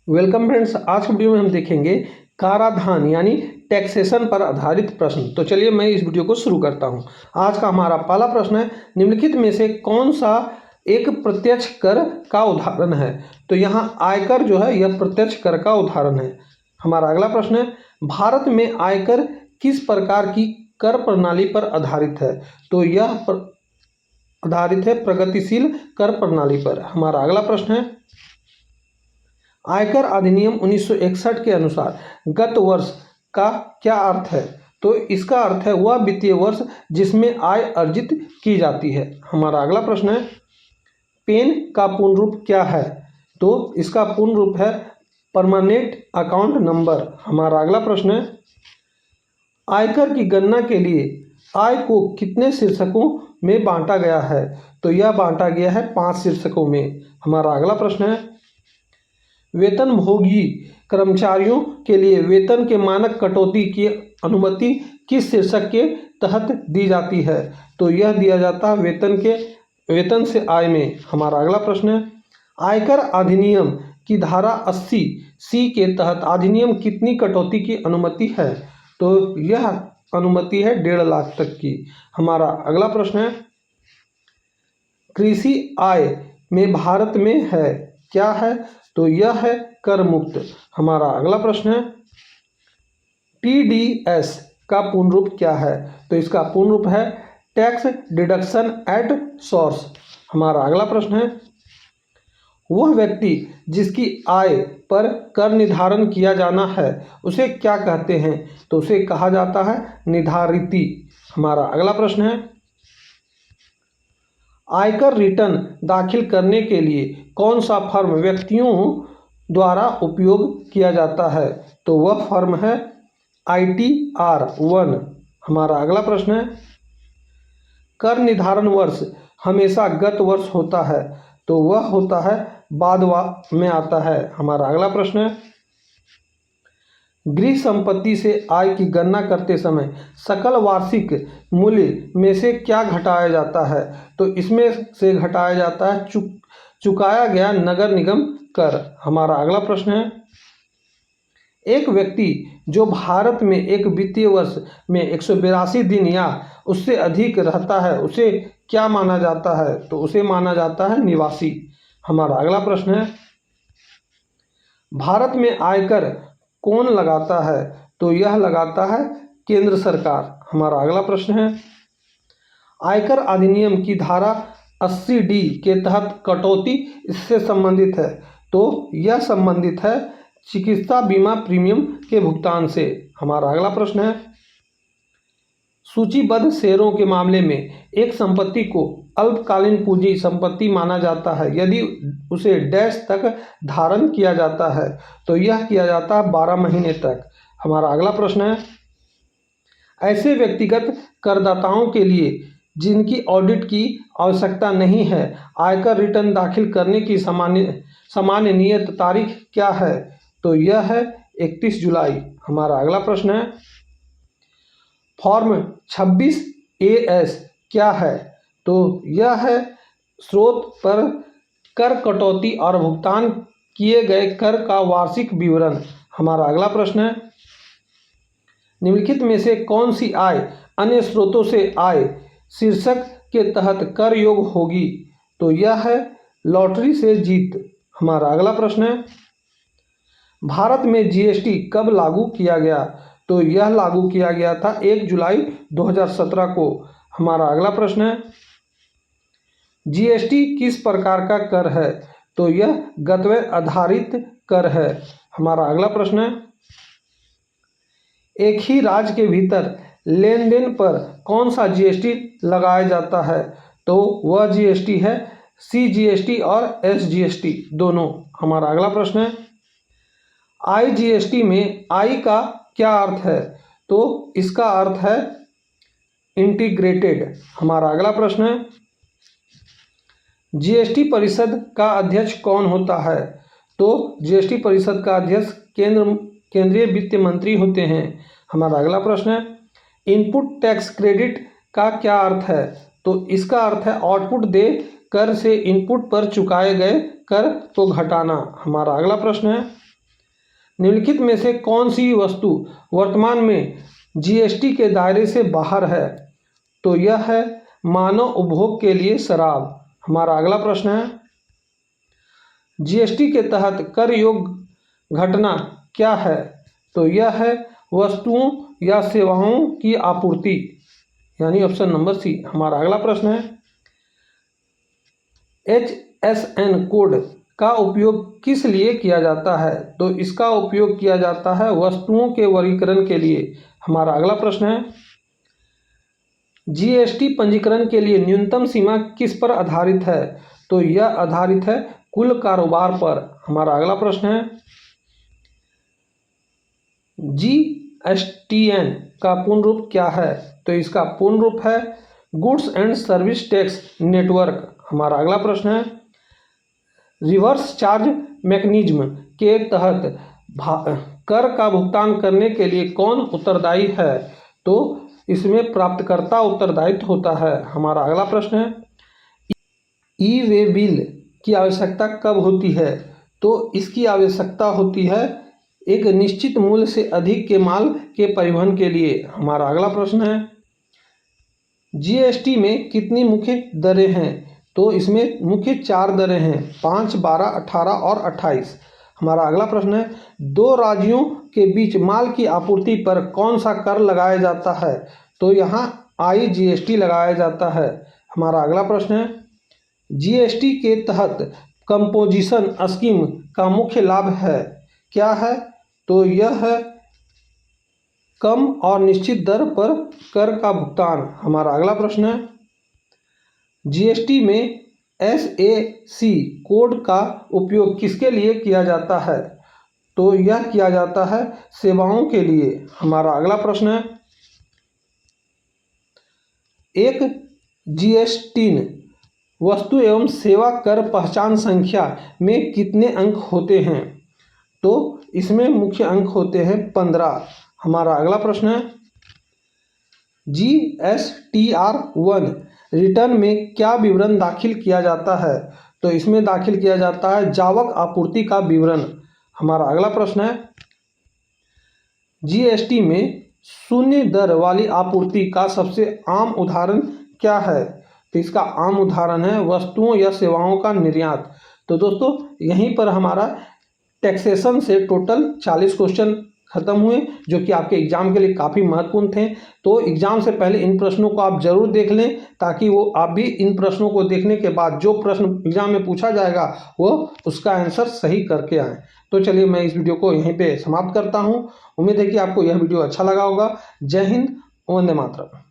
Welcome friends, आज की video में हम देखेंगे कराधान यानी टैक्सेशन पर आधारित प्रश्न। तो चलिए मैं इस वीडियो को शुरू करता हूं। आज का हमारा पहला प्रश्न है, निम्नलिखित में से कौन सा एक प्रत्यक्ष कर का उदाहरण है। तो यहाँ आयकर जो है यह प्रत्यक्ष कर का उदाहरण है। हमारा अगला प्रश्न है, भारत में आयकर किस प्रकार की कर प्रणाली पर आधारित है। तो यह आधारित है प्रगतिशील कर प्रणाली पर। हमारा अगला प्रश्न है, आयकर अधिनियम 1961 के अनुसार गत वर्ष का क्या अर्थ है। तो इसका अर्थ है वह वित्तीय वर्ष जिसमें आय अर्जित की जाती है। हमारा अगला प्रश्न है, पेन का पूर्ण रूप क्या है। तो इसका पूर्ण रूप है परमानेंट अकाउंट नंबर। हमारा अगला प्रश्न है, आयकर की गणना के लिए आय को कितने शीर्षकों में बांटा गया है। तो यह बांटा गया है 5 शीर्षकों में। हमारा अगला प्रश्न है, वेतनभोगी कर्मचारियों के लिए वेतन के मानक कटौती की अनुमति किस शीर्षक के तहत दी जाती है। तो यह दिया जाता है वेतन से आय में। हमारा अगला प्रश्न है, आयकर अधिनियम की धारा 80C के तहत अधिनियम कितनी कटौती की अनुमति है। तो यह अनुमति है 1.5 लाख तक की। हमारा अगला प्रश्न है, कृषि आय में भारत में है क्या है। तो यह है कर मुक्त। हमारा अगला प्रश्न है, TDS का पूर्ण रूप क्या है। तो इसका पूर्ण रूप है टैक्स डिडक्शन एट सोर्स। हमारा अगला प्रश्न है, वह व्यक्ति जिसकी आय पर कर निर्धारण किया जाना है उसे क्या कहते हैं। तो उसे कहा जाता है निर्धारिती। हमारा अगला प्रश्न है, आयकर रिटर्न दाखिल करने के लिए कौन सा फर्म व्यक्तियों द्वारा उपयोग किया जाता है। तो वह फर्म है ITR 1। हमारा अगला प्रश्न है, कर निर्धारण वर्ष हमेशा गत वर्ष होता है। तो वह होता है बाद में आता है। हमारा अगला प्रश्न है, गृह संपत्ति से आय की गणना करते समय सकल वार्षिक मूल्य में से क्या घटाया जाता है। तो इसमें से घटाया जाता है चुकाया गया नगर निगम कर। हमारा अगला प्रश्न है, एक व्यक्ति जो भारत में एक वित्तीय वर्ष में 182 दिन या उससे अधिक रहता है उसे क्या माना जाता है। तो उसे माना जाता है निवासी। हमारा अगला प्रश्न है, भारत में आयकर कौन लगाता है। तो यह लगाता है केंद्र सरकार। हमारा अगला प्रश्न है, आयकर अधिनियम की धारा 80D के तहत कटौती इससे संबंधित है। तो यह संबंधित है चिकित्सा बीमा प्रीमियम के भुगतान से। हमारा अगला प्रश्न है, सूचीबद्ध शेयरों के मामले में एक संपत्ति को अल्पकालीन पूंजी संपत्ति माना जाता है यदि उसे डैश तक धारण किया जाता है। तो यह किया जाता है 12 महीने तक। हमारा अगला प्रश्न है, ऐसे व्यक्तिगत करदाताओं के लिए जिनकी ऑडिट की आवश्यकता नहीं है आयकर रिटर्न दाखिल करने की सामान्य नियत तारीख क्या है। तो यह है 31 जुलाई। हमारा अगला प्रश्न है, फॉर्म 26AS क्या है। तो यह है स्रोत पर कर कटौती और भुगतान किए गए कर का वार्षिक विवरण। हमारा अगला प्रश्न है, निम्नलिखित में से कौन सी आय अन्य स्रोतों से आय शीर्षक के तहत कर योग्य होगी। तो यह है लॉटरी से जीत। हमारा अगला प्रश्न है, भारत में GST कब लागू किया गया। तो यह लागू किया गया था 1 जुलाई 2017 को। हमारा अगला प्रश्न है, GST किस प्रकार का कर है। तो यह गंतव्य आधारित कर है। हमारा अगला प्रश्न है, एक ही राज्य के भीतर लेन देन पर कौन सा GST लगाया जाता है। तो वह GST है CGST और SGST दोनों। हमारा अगला प्रश्न है, IGST में आई का क्या अर्थ है। तो इसका अर्थ है इंटीग्रेटेड। हमारा अगला प्रश्न है, GST परिषद का अध्यक्ष कौन होता है। तो GST परिषद का अध्यक्ष केंद्रीय वित्त मंत्री होते हैं। हमारा अगला प्रश्न है, इनपुट टैक्स क्रेडिट का क्या अर्थ है। तो इसका अर्थ है आउटपुट दे कर से इनपुट पर चुकाए गए कर को घटाना। हमारा अगला प्रश्न है, निम्नलिखित में से कौन सी वस्तु वर्तमान में जीएसटी के दायरे से बाहर है? तो यह है मानव उपभोग के लिए शराब। हमारा अगला प्रश्न है, जीएसटी के तहत कर योग्य घटना क्या है? तो यह है वस्तुओं या सेवाओं की आपूर्ति, यानी ऑप्शन नंबर सी। हमारा अगला प्रश्न है, HSN कोड का उपयोग किस लिए किया जाता है? तो इसका उपयोग किया जाता है वस्तुओं के वर्गीकरण के लिए। हमारा अगला प्रश्न है, जीएसटी पंजीकरण के लिए न्यूनतम सीमा किस पर आधारित है? तो यह आधारित है कुल कारोबार पर। हमारा अगला प्रश्न है, GSTN का पूर्ण रूप क्या है? तो इसका पूर्ण रूप है goods and service tax network. हमारा अगला प्रश्न है, रिवर्स चार्ज मैकेनिज्म के तहत कर का भुगतान करने के लिए कौन उत्तरदायी है? तो इसमें प्राप्तकर्ता उत्तरदायित्व होता है। हमारा अगला प्रश्न है, ई वे बिल की आवश्यकता कब होती है? तो इसकी आवश्यकता होती है एक निश्चित मूल्य से अधिक के माल के परिवहन के लिए। हमारा अगला प्रश्न है, जीएसटी में कितनी मुख्य दरें हैं? तो इसमें मुख्य 4 दरें हैं, 5, 12, 18 और 28। हमारा अगला प्रश्न है, दो राज्यों के बीच माल की आपूर्ति पर कौन सा कर लगाया जाता है? तो यहाँ IGST लगाया जाता है। हमारा अगला प्रश्न है, जीएसटी के तहत कंपोजिशन स्कीम का मुख्य लाभ है क्या है? तो यह है कम और निश्चित दर पर कर का भुगतान। हमारा अगला प्रश्न है, जीएसटी में SAC कोड का उपयोग किसके लिए किया जाता है? तो यह किया जाता है सेवाओं के लिए। हमारा अगला प्रश्न है, एक GSTN वस्तु एवं सेवा कर पहचान संख्या में कितने अंक होते हैं? तो इसमें मुख्य अंक होते हैं 15। हमारा अगला प्रश्न है, GSTR1 रिटर्न में क्या विवरण दाखिल किया जाता है? तो इसमें दाखिल किया जाता है जावक आपूर्ति का विवरण। हमारा अगला प्रश्न है, जीएसटी में शून्य दर वाली आपूर्ति का सबसे आम उदाहरण क्या है? तो इसका आम उदाहरण है वस्तुओं या सेवाओं का निर्यात। तो दोस्तों यहीं पर हमारा टैक्सेशन से टोटल 40 क्वेश्चन खत्म हुए, जो कि आपके एग्जाम के लिए काफ़ी महत्वपूर्ण थे। तो एग्जाम से पहले इन प्रश्नों को आप जरूर देख लें, ताकि वो आप भी इन प्रश्नों को देखने के बाद जो प्रश्न एग्जाम में पूछा जाएगा वो उसका आंसर सही करके आएँ। तो चलिए मैं इस वीडियो को यहीं पे समाप्त करता हूँ। उम्मीद है कि आपको यह वीडियो अच्छा लगा होगा। जय हिंद, वंदे मातरम।